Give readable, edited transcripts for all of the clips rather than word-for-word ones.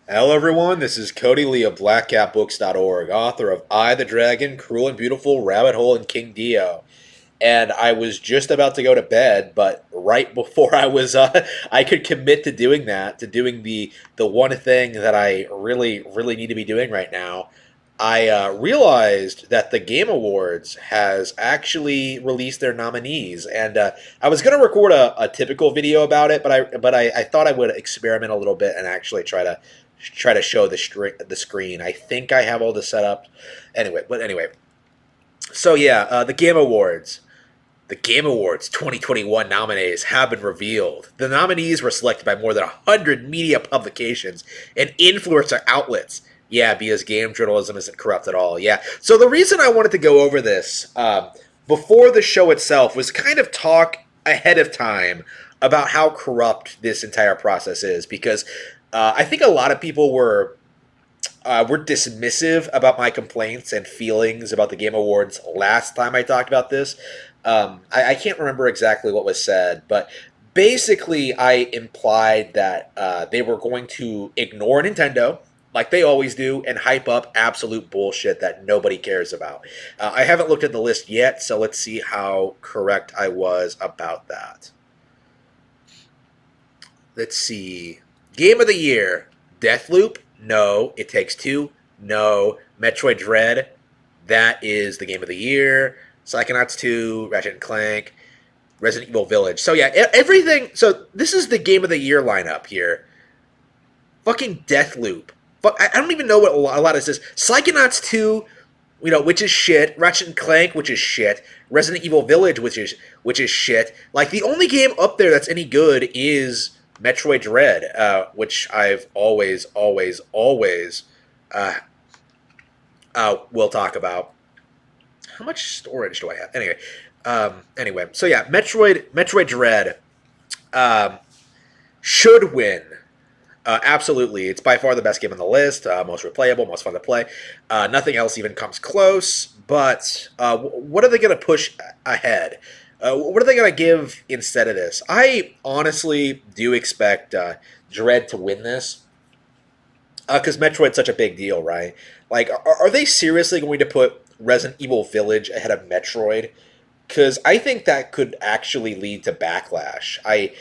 Hello, everyone. This is Cody Lee of BlackCatBooks.org, author of I, the Dragon, Cruel and Beautiful, Rabbit Hole, and King Dio. And I was just about to go to bed, but right before I could commit to doing that, to doing the one thing that I really need to be doing right now. I realized that the Game Awards has actually released their nominees, and I was going to record a typical video about it, but I thought I would experiment a little bit and actually try to show the screen. I think I have all this set up. Anyway, so yeah, the Game Awards. The Game Awards 2021 nominees have been revealed. The nominees were selected by more than 100 media publications and influencer outlets. Yeah, because game journalism isn't corrupt at all. Yeah. So the reason I wanted to go over this before the show itself was kind of talk ahead of time about how corrupt this entire process is, because I think a lot of people were dismissive about my complaints and feelings about the Game Awards last time I talked about this. I can't remember exactly what was said, but basically I implied that they were going to ignore Nintendo like they always do and hype up absolute bullshit that nobody cares about. I haven't looked at the list yet, so let's see how correct I was about that. Let's see. Game of the Year. Deathloop? No. It Takes Two? No. Metroid Dread? That is the Game of the Year. Psychonauts 2, Ratchet and Clank, Resident Evil Village. So yeah, everything. So this is the Game of the Year lineup here. Fucking Deathloop. Fuck, I don't even know what a lot of this is. Psychonauts 2, which is shit. Ratchet and Clank, which is shit. Resident Evil Village, which is shit. Like the only game up there that's any good is Metroid Dread, which I've always uh, will talk about. How much storage do I have? Anyway. So yeah, Metroid Dread um, should win. Absolutely, it's by far the best game on the list. Most replayable, most fun to play. Nothing else even comes close. But what are they going to push ahead? What are they going to give instead of this? I honestly do expect Dread to win this because Metroid's such a big deal, right? Like, are they seriously going to put Resident Evil Village ahead of Metroid? Because I think that could actually lead to backlash. I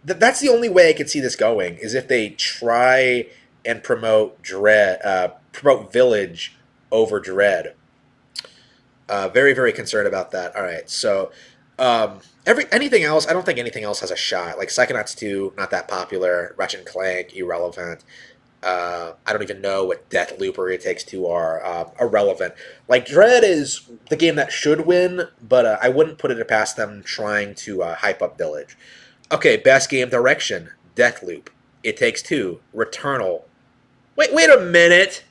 that's the only way I could see this going is if they try and promote Village over Dread. Very concerned about that. All right, so every anything else, I don't think anything else has a shot. Like Psychonauts 2, not that popular. Ratchet and Clank, irrelevant. I don't even know what Deathloop or It Takes Two are. Irrelevant. Like Dread is the game that should win, but I wouldn't put it past them trying to hype up Village. Okay, best game direction: Deathloop, It Takes Two, Returnal. Wait a minute.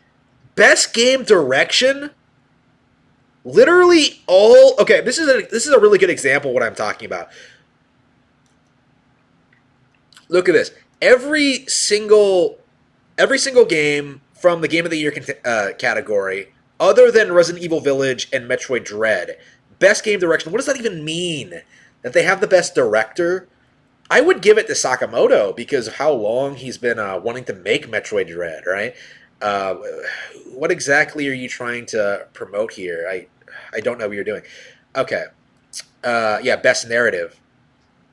Best game direction? Literally all. Okay, this is a really good example of what I'm talking about. Look at this. Every single game from the Game of the Year category, other than Resident Evil Village and Metroid Dread, best game direction. What does that even mean? That they have the best director? I would give it to Sakamoto because of how long he's been wanting to make Metroid Dread, right? Uh, what exactly are you trying to promote here? I don't know what you're doing. Okay. Yeah, best narrative.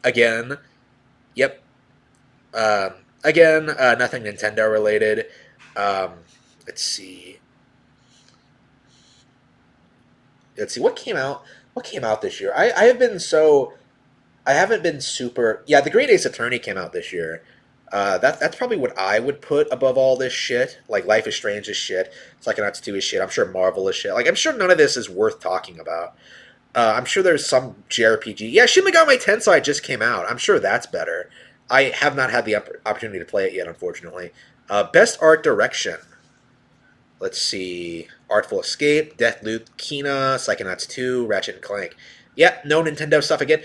Again. Yep. Again, nothing Nintendo related. Um, let's see. Let's see what came out. What came out this year? I have been so I haven't been super. Yeah, the Great Ace Attorney came out this year. That's probably what I would put above all this shit. Like Life is Strange is shit. Psychonauts 2 is shit. I'm sure Marvel is shit. Like I'm sure none of this is worth talking about. I'm sure there's some JRPG. Yeah, Shin Megami Tensei just came out. I'm sure that's better. I have not had the opportunity to play it yet, unfortunately. Best art direction. Let's see. Artful Escape, Deathloop, Kina, Psychonauts 2, Ratchet and Clank. Yep, no Nintendo stuff again.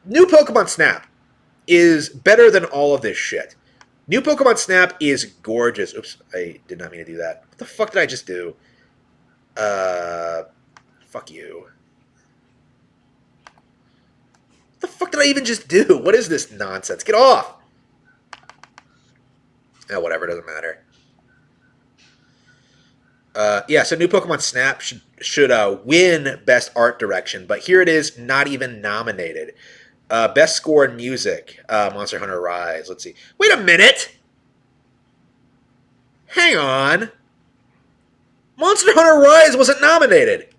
New Pokemon Snap is better than all of this shit. New Pokemon Snap is gorgeous. Oops, I did not mean to do that. What the fuck did I just do? Uh, fuck you. What the fuck did I even just do? What is this nonsense? Get off! Whatever, doesn't matter. Yeah, so new Pokemon Snap should win Best Art Direction, but here it is, not even nominated. Best Score in Music, Monster Hunter Rise. Let's see. Wait a minute! Hang on. Monster Hunter Rise wasn't nominated.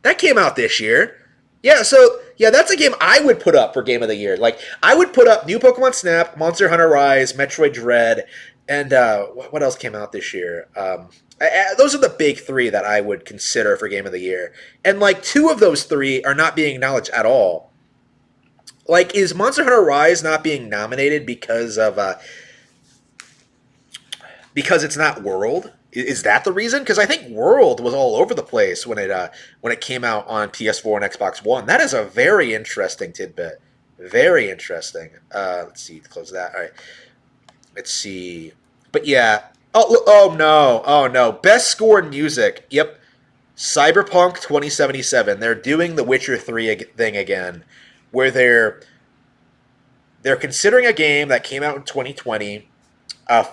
That came out this year. Yeah, so yeah, that's a game I would put up for Game of the Year. Like I would put up New Pokemon Snap, Monster Hunter Rise, Metroid Dread, and what else came out this year? Those are the big three that I would consider for Game of the Year. And like two of those three are not being acknowledged at all. Like, is Monster Hunter Rise not being nominated because it's not World? Is that the reason? Because I think World was all over the place when it came out on PS4 and Xbox One. That is a very interesting tidbit. Very interesting. Let's see. Close that. All right. Let's see. But yeah. Oh no. Oh no. Best score in music. Yep. Cyberpunk 2077. They're doing the Witcher 3 thing again, where they're considering a game that came out in 2020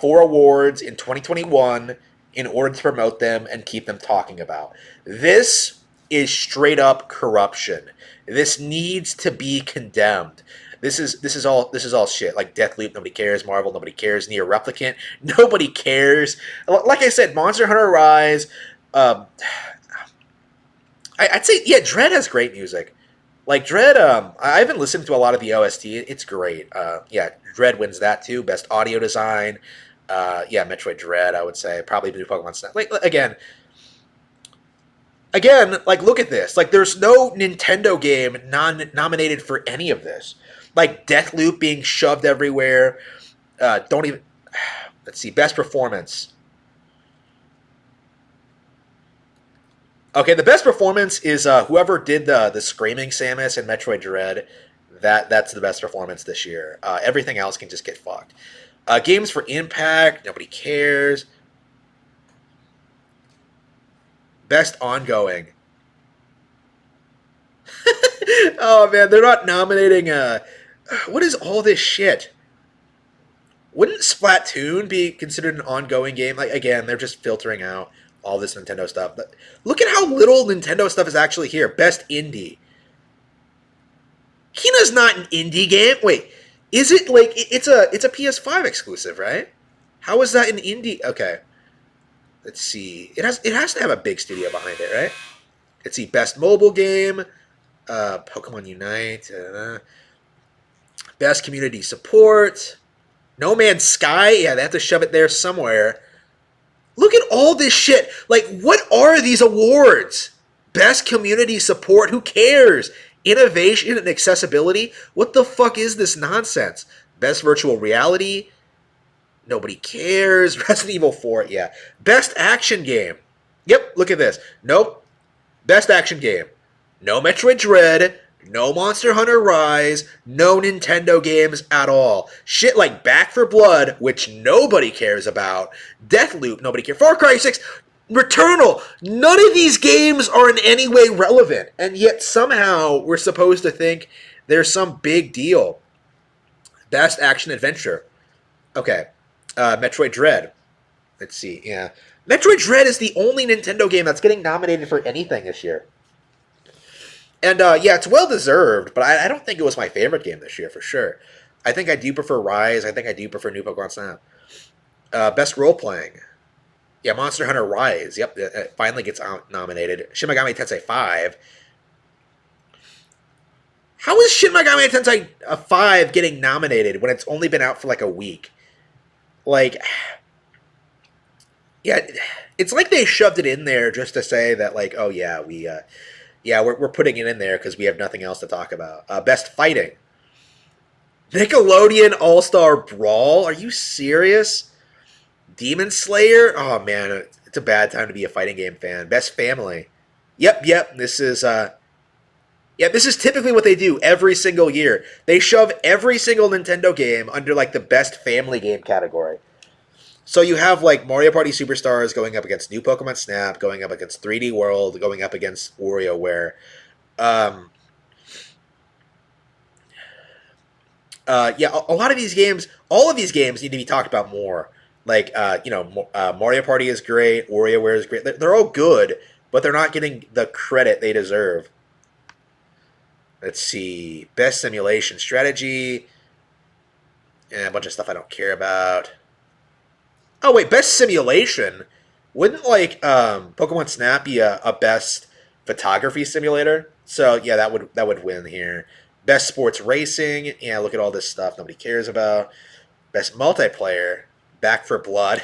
for awards in 2021 in order to promote them and keep them talking about. This is straight up corruption. This needs to be condemned. This is all shit. Like Deathloop, nobody cares. Marvel, nobody cares. Nier Replicant, nobody cares. Like I said, Monster Hunter Rise. Um, I'd say yeah, Dread has great music. Like Dread, I haven't listened to a lot of the OST. It's great. Yeah, Dread wins that too. Best audio design. Yeah, Metroid Dread. I would say probably new Pokemon Snap. Like again, like look at this. Like there's no Nintendo game nominated for any of this. Like Deathloop being shoved everywhere. Don't even. Let's see. Best performance. Okay, the best performance is whoever did the screaming Samus in Metroid Dread. That's the best performance this year. Everything else can just get fucked. Games for Impact, nobody cares. Best ongoing. Oh man, they're not nominating. What is all this shit? Wouldn't Splatoon be considered an ongoing game? Like again, they're just filtering out all this Nintendo stuff. But look at how little Nintendo stuff is actually here. Best indie. Kina's not an indie game. Wait, is it like it's a PS5 exclusive, right? How is that an indie? Okay, let's see. It has to have a big studio behind it, right? Let's see. Best mobile game. Pokemon Unite. Best community support. No Man's Sky. Yeah, they have to shove it there somewhere. Look at all this shit. Like, what are these awards? Best community support? Who cares? Innovation and accessibility? What the fuck is this nonsense? Best virtual reality? Nobody cares. Resident Evil 4, yeah. Best action game? Yep, look at this. Nope. Best action game. No Metroid Dread. No Monster Hunter Rise, no Nintendo games at all. Shit like Back for Blood, which nobody cares about. Deathloop, nobody cares. Far Cry 6, Returnal. None of these games are in any way relevant. And yet somehow we're supposed to think there's some big deal. Best Action Adventure. Okay. Metroid Dread. Let's see. Yeah. Metroid Dread is the only Nintendo game that's getting nominated for anything this year. And yeah, it's well deserved, but I don't think it was my favorite game this year for sure. I think I do prefer Rise. I think I do prefer New Pokemon Snap. Best role playing. Yeah, Monster Hunter Rise. Yep, it finally gets nominated. Shin Megami Tensei 5. How is Shin Megami Tensei 5 getting nominated when it's only been out for like a week? Like, yeah, it's like they shoved it in there just to say that, like, oh yeah, we're putting it in there because we have nothing else to talk about. Best fighting. Nickelodeon All Star Brawl. Are you serious? Demon Slayer. Oh man, it's a bad time to be a fighting game fan. Best family. Yep. This is typically what they do every single year. They shove every single Nintendo game under like the best family game category. So you have like Mario Party Superstars going up against New Pokemon Snap, going up against 3D World, going up against WarioWare. Um, yeah, a lot of these games, all of these games need to be talked about more. Like Mario Party is great, WarioWare is great. They're all good, but they're not getting the credit they deserve. Let's see, best simulation strategy, and a bunch of stuff I don't care about. Oh wait, best simulation. Wouldn't like Pokemon Snap be a best photography simulator? So yeah, that would win here. Best sports racing. Yeah, look at all this stuff nobody cares about. Best multiplayer. Back for Blood.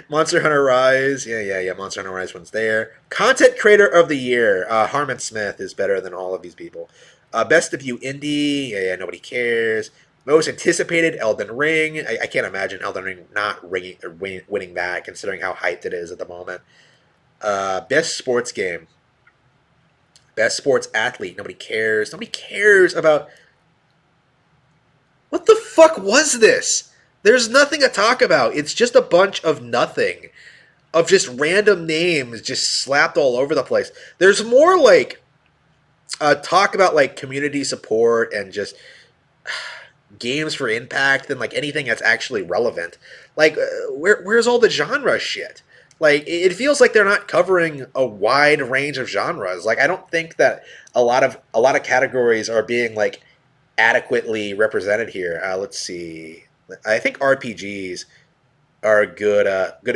Monster Hunter Rise. Yeah. Monster Hunter Rise one's there. Content Creator of the Year. Harmon Smith is better than all of these people. Best Debut Indie. Yeah, nobody cares. Most anticipated Elden Ring. I can't imagine Elden Ring not winning that, considering how hyped it is at the moment. Best sports game. Best sports athlete. Nobody cares. Nobody cares about. What the fuck was this? There's nothing to talk about. It's just a bunch of nothing. Of just random names just slapped all over the place. There's more like talk about like community support and just games for impact than like anything that's actually relevant. Like, where's all the genre shit? Like, it feels like they're not covering a wide range of genres. Like, I don't think that a lot of categories are being like adequately represented here. Let's see. I think RPGs are a good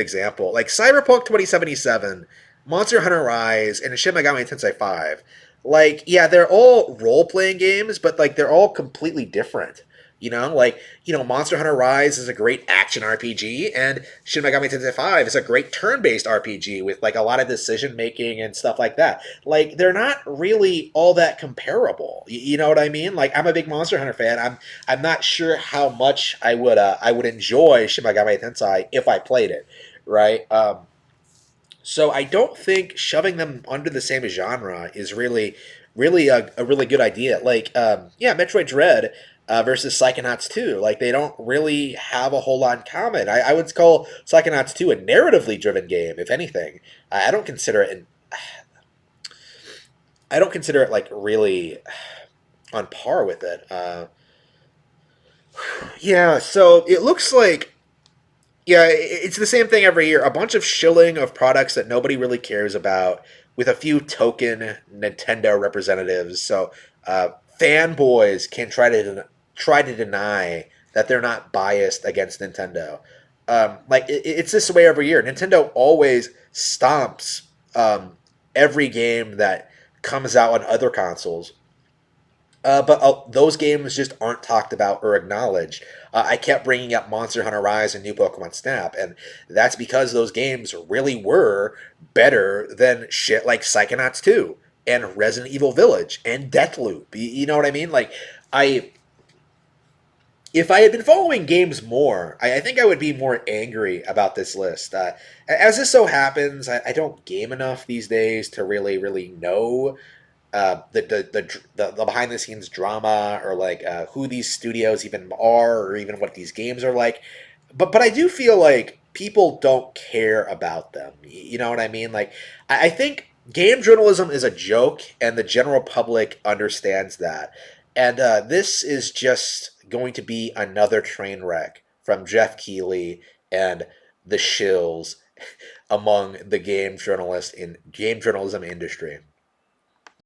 example. Like Cyberpunk 2077, Monster Hunter Rise, and Shin Megami Tensei 5. Like, yeah, they're all role playing games, but like they're all completely different. Monster Hunter Rise is a great action RPG, and Shin Megami Tensei 5 is a great turn-based RPG with like a lot of decision making and stuff like that. Like, they're not really all that comparable. You know what I mean? Like, I'm a big Monster Hunter fan. I'm not sure how much I would enjoy Shin Megami Tensei if I played it, right? So I don't think shoving them under the same genre is really a really good idea. Like, yeah, Metroid Dread versus Psychonauts 2. Like, they don't really have a whole lot in common. I would call Psychonauts 2 a narratively driven game, if anything. I don't consider it. I don't consider it like really on par with it. Yeah, so it looks like yeah, it's the same thing every year. A bunch of shilling of products that nobody really cares about, with a few token Nintendo representatives. So fanboys can try to deny that they're not biased against Nintendo. Like it's this way every year. Nintendo always stomps every game that comes out on other consoles, but those games just aren't talked about or acknowledged. I kept bringing up Monster Hunter Rise and New Pokemon Snap, and that's because those games really were better than shit like Psychonauts 2 and Resident Evil Village and Deathloop. You know what I mean? Like, I if I had been following games more, I think I would be more angry about this list. As this so happens, I don't game enough these days to really know the behind the scenes drama, or like who these studios even are, or even what these games are like. But I do feel like people don't care about them. You know what I mean? Like, I think game journalism is a joke, and the general public understands that. And this is just going to be another train wreck from Jeff Keighley and the shills among the game journalism industry.